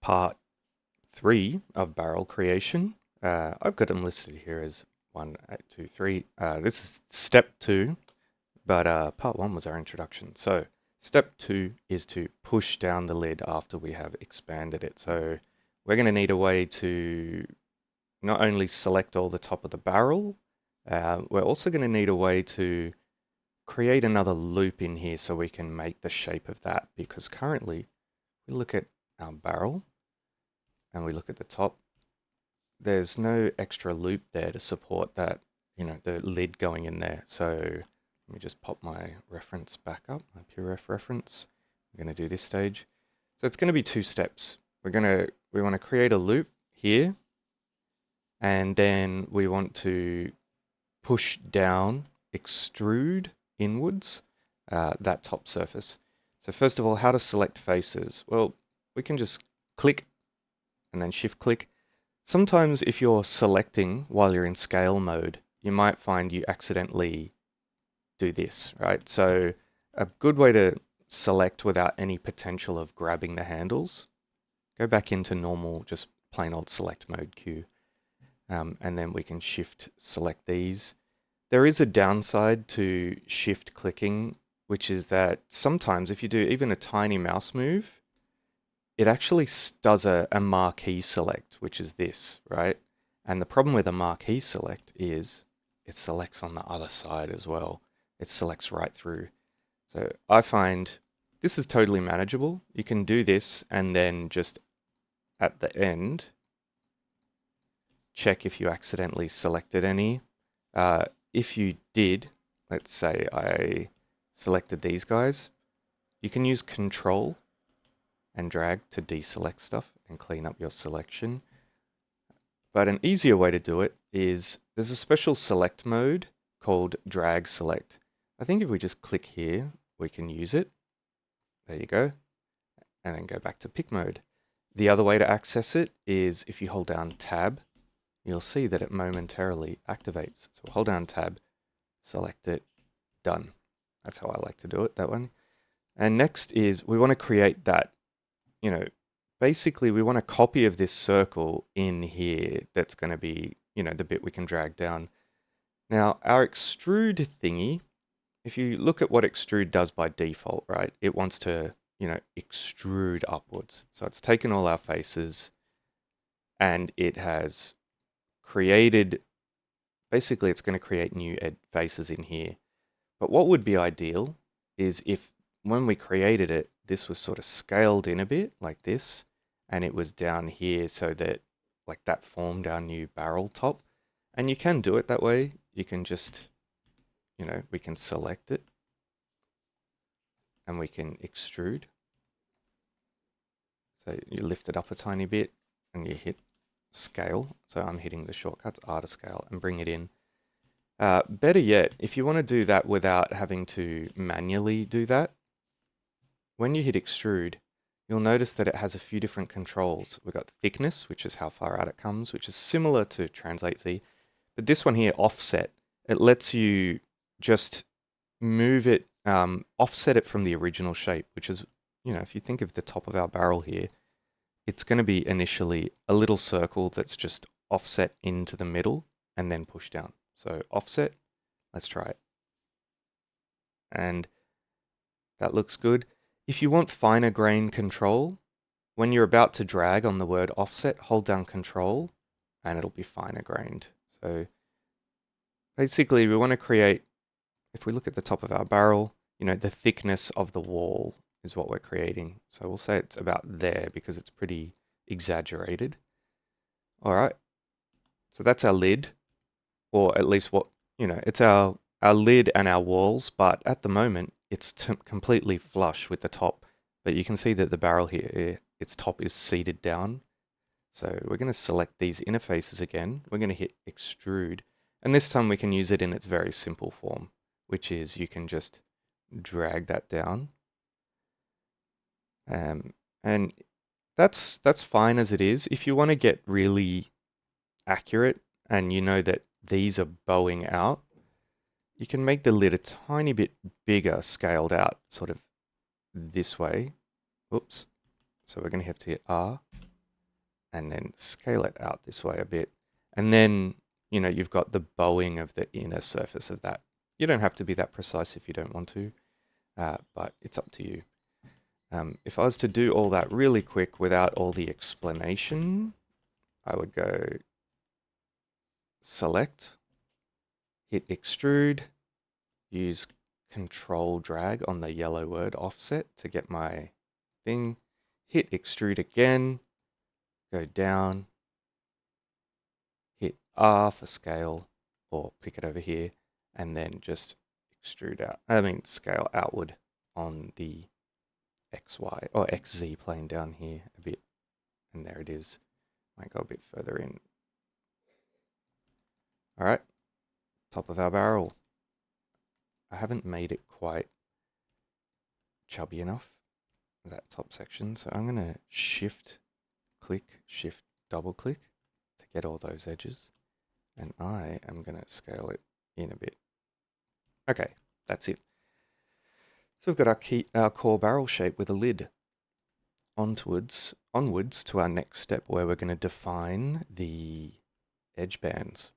part 3 of barrel creation. I've got them listed here as 1, 2, 3. This is step 2, but part 1 was our introduction. So step 2 is to push down the lid after we have expanded it. So we're going to need a way to not only select all the top of the barrel, we're also going to need a way to create another loop in here so we can make the shape of that, because currently we look at our barrel and we look at the top, there's no extra loop there to support that, the lid going in there. So let me just pop my reference back up, my PureRef reference. We're going to do this stage. So it's going to be 2 steps. We want to create a loop here, and then we want to push down, extrude inwards that top surface. So first of all, how to select faces? Well, we can just click and then shift click. Sometimes if you're selecting while you're in scale mode, you might find you accidentally do this, right? So a good way to select without any potential of grabbing the handles, go back into normal, just plain old select mode Q. And then we can shift select these. There is a downside to shift clicking, which is that sometimes if you do even a tiny mouse move, it actually does a marquee select, which is this, right? And the problem with a marquee select is it selects on the other side as well. It selects right through. So I find this is totally manageable. You can do this and then just at the end, check if you accidentally selected any. If you did, let's say I selected these guys, you can use Control and drag to deselect stuff and clean up your selection. But an easier way to do it is there's a special select mode called drag select. I think if we just click here, we can use it. There you go. And then go back to pick mode. The other way to access it is if you hold down Tab, you'll see that it momentarily activates. So hold down Tab, select it, done. That's how I like to do it, that one. And next is we want to create that, basically we want a copy of this circle in here that's going to be, the bit we can drag down. Now, our extrude thingy, if you look at what extrude does by default, right, it wants to, extrude upwards. So it's taken all our faces and it has created, basically it's going to create new faces in here. But what would be ideal is if when we created it, this was sort of scaled in a bit like this, and it was down here so that like that formed our new barrel top. And you can do it that way. You can just, we can select it and we can extrude. So you lift it up a tiny bit and you hit scale. So I'm hitting the shortcuts R to scale and bring it in. Better yet, if you want to do that without having to manually do that, when you hit extrude, you'll notice that it has a few different controls. We've got thickness, which is how far out it comes, which is similar to Translate Z. But this one here, offset, it lets you just move it, offset it from the original shape, which is, if you think of the top of our barrel here, it's going to be initially a little circle that's just offset into the middle and then push down. So offset, let's try it. And that looks good. If you want finer grain control, when you're about to drag on the word offset, hold down Control and it'll be finer grained. So basically we want to create, if we look at the top of our barrel, the thickness of the wall is what we're creating. So we'll say it's about there because it's pretty exaggerated. All right. So that's our lid, or at least what, it's our lid and our walls, but at the moment it's completely flush with the top. But you can see that the barrel here, its top is seated down. So we're going to select these interfaces again. We're going to hit extrude. And this time we can use it in its very simple form, which is you can just drag that down. And that's fine as it is. If you want to get really accurate and you know that these are bowing out, you can make the lid a tiny bit bigger, scaled out, sort of this way. Oops. So we're going to have to hit R and then scale it out this way a bit. And then, you've got the bowing of the inner surface of that. You don't have to be that precise if you don't want to, but it's up to you. If I was to do all that really quick without all the explanation, I would go select, hit extrude, use control drag on the yellow word offset to get my thing, hit extrude again, go down, hit R for scale, or pick it over here, and then just scale outward on the XY or XZ plane down here a bit. And there it is. Might go a bit further in. All right, top of our barrel. I haven't made it quite chubby enough, that top section, so I'm going to shift click, shift double click to get all those edges, and I am going to scale it in a bit. Okay, that's it. So we've got our core barrel shape with a lid. Onwards to our next step where we're going to define the edge bands.